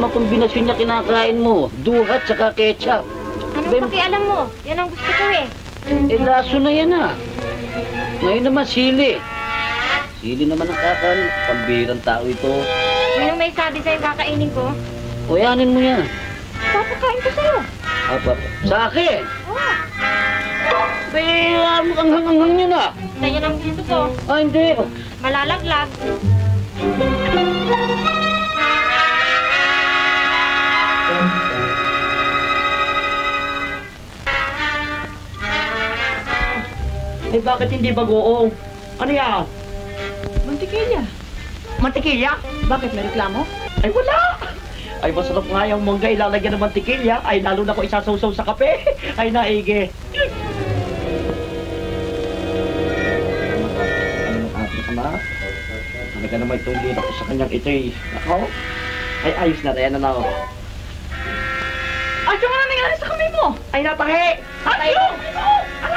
naman kombinasyon niya kinakain mo. Duhat saka ketchup. Anong pakialam mo? Yan ang gusto ko eh. Eh, laso na yan ah. Ngayon naman sili. Sili naman ang kakain. Pambirang tao ito. Anong may sabi sa'yo kakainin ko? Uyanin mo yan. Papakain ko sa'yo. Sa akin? Oo. Mukhang hangang nyo na. Sa'yo ang gusto ko. Ah, hindi. Malalaglag. Eh, bakit hindi bagoong? Ano yan? Mantikilya. Mantikilya? Bakit may reklamo? Ay, wala! Ay, masarap nga yung mangga ilalagyan ng mantikilya. Ay, lalo na kung isasawsaw sa kape. Ay, naigi. Ano? Talaga naman itong lira ko sa kanyang ito eh. Ako? Ay, ayos na rin. Ano? Ay, yung ano nangyari sa kamay mo? Ay, natahi! Ay, yung! Ano?